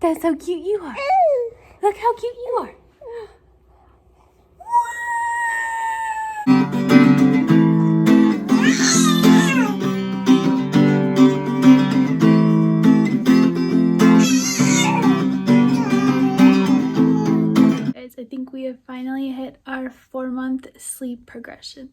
That's how cute you are. Look how cute you are. Guys, I think we have finally hit our 4-month sleep progression.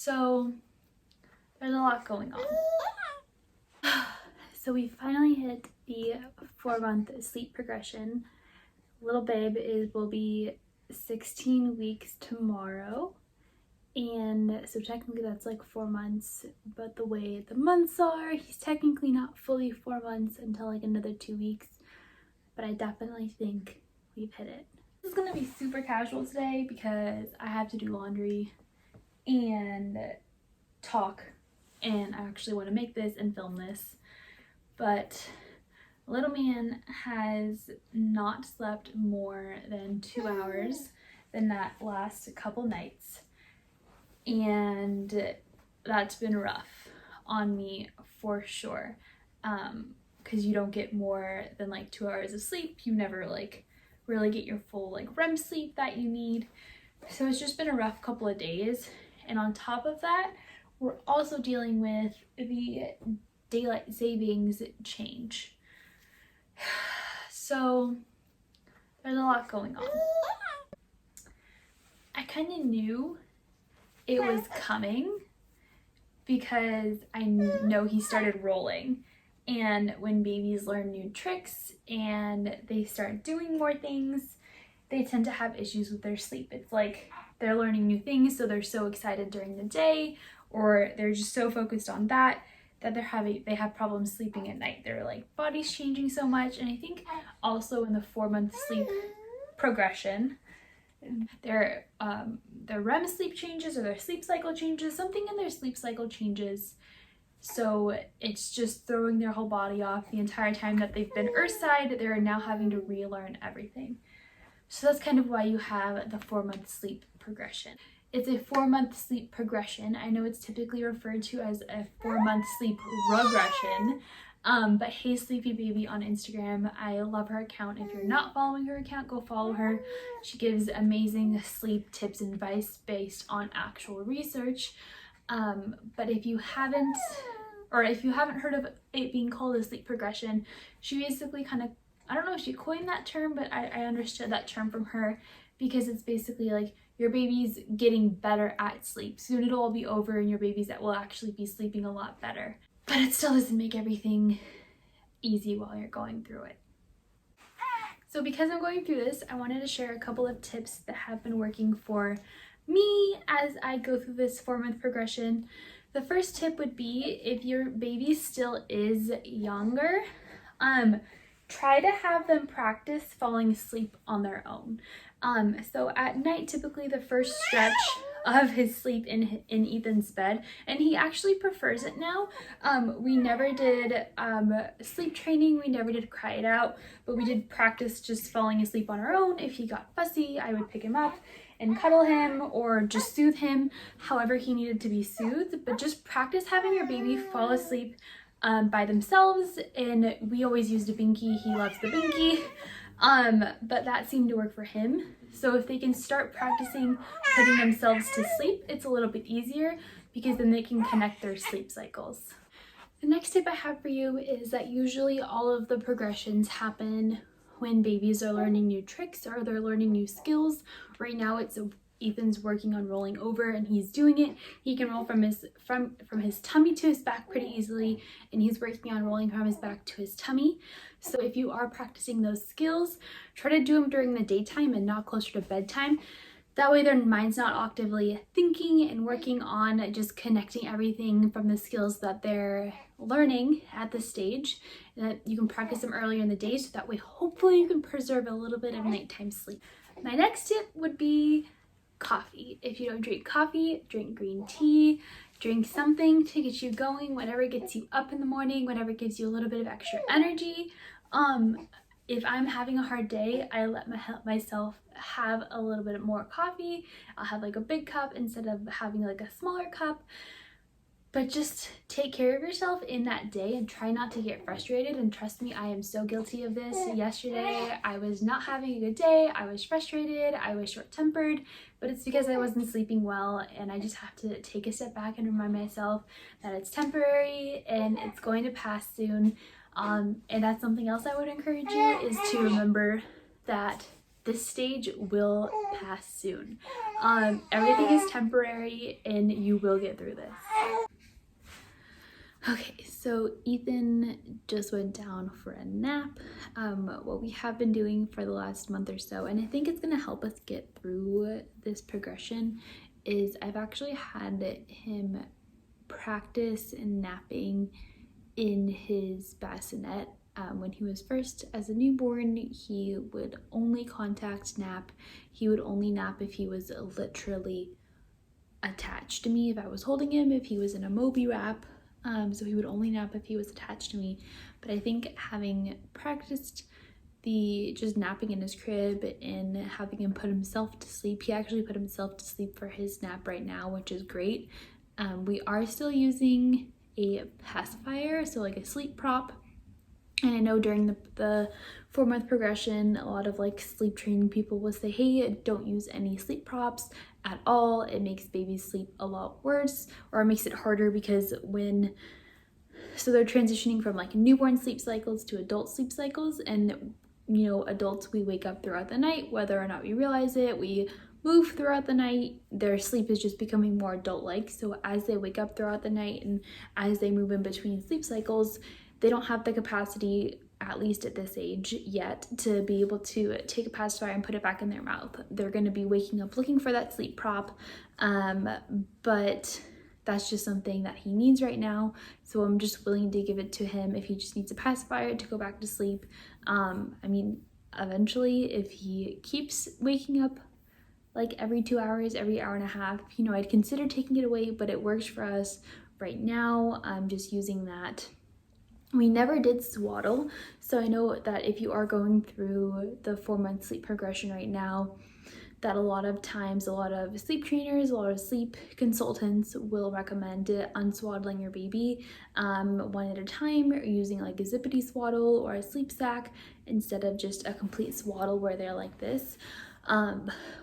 So there's a lot going on. So we finally hit the 4-month sleep progression. Little babe will be 16 weeks tomorrow. And so technically that's like 4 months, but the way the months are, he's technically not fully 4 months until like another 2 weeks. But I definitely think we've hit it. This is gonna be super casual today because I have to do laundry and talk, and I actually want to make this and film this. But little man has not slept more than 2 hours in that last couple nights, and that's been rough on me for sure, because you don't get more than like 2 hours of sleep. You never like really get your full like REM sleep that you need. So it's just been a rough couple of days, and on top of that we're also dealing with the daylight savings change. So there's a lot going on. I kind of knew it was coming because I know he started rolling, and when babies learn new tricks and they start doing more things, they tend to have issues with their sleep. It's like they're learning new things, so they're so excited during the day, or they're just so focused on that they have problems sleeping at night. Their like body's changing so much. And I think also in the 4-month sleep progression, their REM sleep changes, or their sleep cycle changes, something in their sleep cycle changes. So it's just throwing their whole body off. The entire time that they've been earthside, they're now having to relearn everything. So that's kind of why you have the 4-month sleep progression. It's a 4-month sleep progression. I know it's typically referred to as a 4-month sleep regression. But Hey Sleepy Baby on Instagram, I love her account. If you're not following her account, go follow her. She gives amazing sleep tips and advice based on actual research. But if you haven't heard of it being called a sleep progression, she basically kind of, I don't know if she coined that term, but I understood that term from her, because it's basically like your baby's getting better at sleep. Soon it'll all be over and your babies that will actually be sleeping a lot better. But it still doesn't make everything easy while you're going through it. So because I'm going through this, I wanted to share a couple of tips that have been working for me as I go through this 4-month progression. The first tip would be, if your baby still is younger, try to have them practice falling asleep on their own. So at night, typically the first stretch of his sleep in Ethan's bed, and he actually prefers it now. We never did sleep training, we never did cry it out, but we did practice just falling asleep on our own. If he got fussy, I would pick him up and cuddle him or just soothe him however he needed to be soothed. But just practice having your baby fall asleep by themselves, and we always used a binky. He loves the binky, but that seemed to work for him. So if they can start practicing putting themselves to sleep, it's a little bit easier, because then they can connect their sleep cycles. The next tip I have for you is that usually all of the progressions happen when babies are learning new tricks or they're learning new skills. Right now Ethan's working on rolling over, and he's doing it. He can roll from his tummy to his back pretty easily, and he's working on rolling from his back to his tummy. So if you are practicing those skills, try to do them during the daytime and not closer to bedtime. That way their mind's not actively thinking and working on just connecting everything from the skills that they're learning at this stage. That you can practice them earlier in the day, so that way hopefully you can preserve a little bit of nighttime sleep. My next tip would be coffee. If you don't drink coffee, drink green tea. drink something to get you going, whatever gets you up in the morning, whatever gives you a little bit of extra energy. If I'm having a hard day, I let myself have a little bit more coffee. I'll have like a big cup instead of having like a smaller cup. But just take care of yourself in that day and try not to get frustrated. And trust me, I am so guilty of this. Yesterday, I was not having a good day. I was frustrated. I was short-tempered, but it's because I wasn't sleeping well. And I just have to take a step back and remind myself that it's temporary and it's going to pass soon. And that's something else I would encourage you, is to remember that this stage will pass soon. Everything is temporary and you will get through this. Okay, so Ethan just went down for a nap. What we have been doing for the last month or so, and I think it's gonna help us get through this progression, is I've actually had him practice napping in his bassinet. When he was first as a newborn, he would only contact nap. He would only nap if he was literally attached to me, if I was holding him, if he was in a Moby wrap. So he would only nap if he was attached to me. But I think having practiced the just napping in his crib and having him put himself to sleep, he actually put himself to sleep for his nap right now, which is great. We are still using a pacifier, so like a sleep prop. And I know during the 4-month progression, a lot of like sleep training people will say, hey, don't use any sleep props at all. It makes babies sleep a lot worse, or it makes it harder, because so they're transitioning from like newborn sleep cycles to adult sleep cycles. And you know, adults, we wake up throughout the night, whether or not we realize it. We move throughout the night. Their sleep is just becoming more adult-like. So as they wake up throughout the night and as they move in between sleep cycles, they don't have the capacity, at least at this age yet, to be able to take a pacifier and put it back in their mouth. They're going to be waking up looking for that sleep prop, but that's just something that he needs right now. So I'm just willing to give it to him if he just needs a pacifier to go back to sleep. I mean, eventually, if he keeps waking up like every 2 hours, every hour and a half, you know, I'd consider taking it away, but it works for us right now. I'm just using that. We never did swaddle, so I know that if you are going through the 4-month sleep progression right now, that a lot of times, a lot of sleep trainers, a lot of sleep consultants will recommend unswaddling your baby one at a time, or using like a zippity swaddle or a sleep sack instead of just a complete swaddle where they're like this.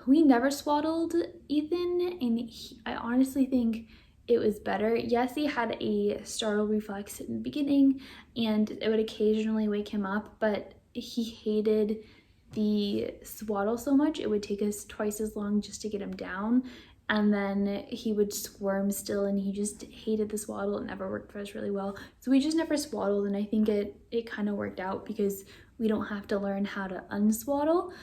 We never swaddled Ethan, and I honestly think it was better. Yes, he had a startle reflex in the beginning and it would occasionally wake him up, but he hated the swaddle so much. It would take us twice as long just to get him down, and then he would squirm still, and he just hated the swaddle. It never worked for us really well. So we just never swaddled, and I think it kind of worked out because we don't have to learn how to unswaddle.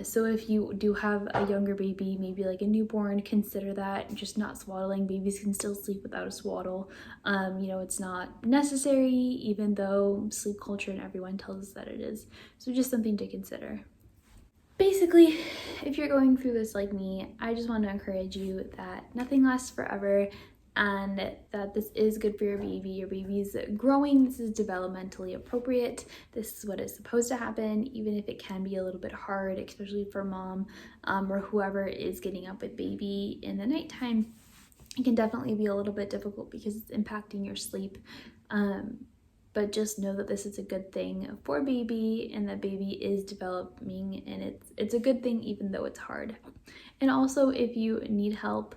So if you do have a younger baby, maybe like a newborn, consider that just not swaddling. Babies can still sleep without a swaddle. You know, it's not necessary, even though sleep culture and everyone tells us that it is. So just something to consider. Basically, if you're going through this like me, I just want to encourage you that nothing lasts forever, and that this is good for your baby. Your baby's growing. This is developmentally appropriate. This is what is supposed to happen, even if it can be a little bit hard, especially for mom or whoever is getting up with baby in the nighttime. It can definitely be a little bit difficult because it's impacting your sleep. But just know that this is a good thing for baby, and that baby is developing, and it's a good thing even though it's hard. And also, if you need help,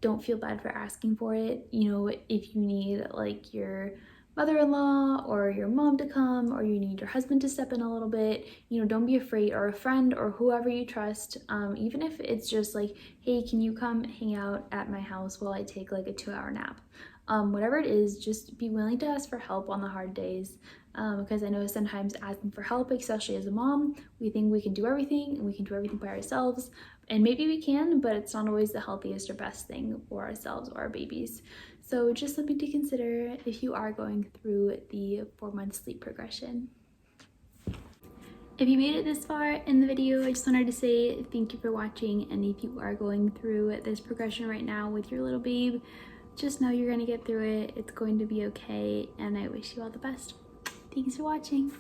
don't feel bad for asking for it. You know, if you need like your mother-in-law or your mom to come, or you need your husband to step in a little bit, you know, don't be afraid, or a friend or whoever you trust, even if it's just like, hey, can you come hang out at my house while I take like a 2-hour nap? Whatever it is, just be willing to ask for help on the hard days, because I know sometimes asking for help, especially as a mom, we think we can do everything and we can do everything by ourselves, and maybe we can, but it's not always the healthiest or best thing for ourselves or our babies. So just something to consider if you are going through the 4-month sleep progression. If you made it this far in the video, I just wanted to say thank you for watching, and if you are going through this progression right now with your little babe, just know you're gonna get through it. It's going to be okay, and I wish you all the best. Thanks for watching.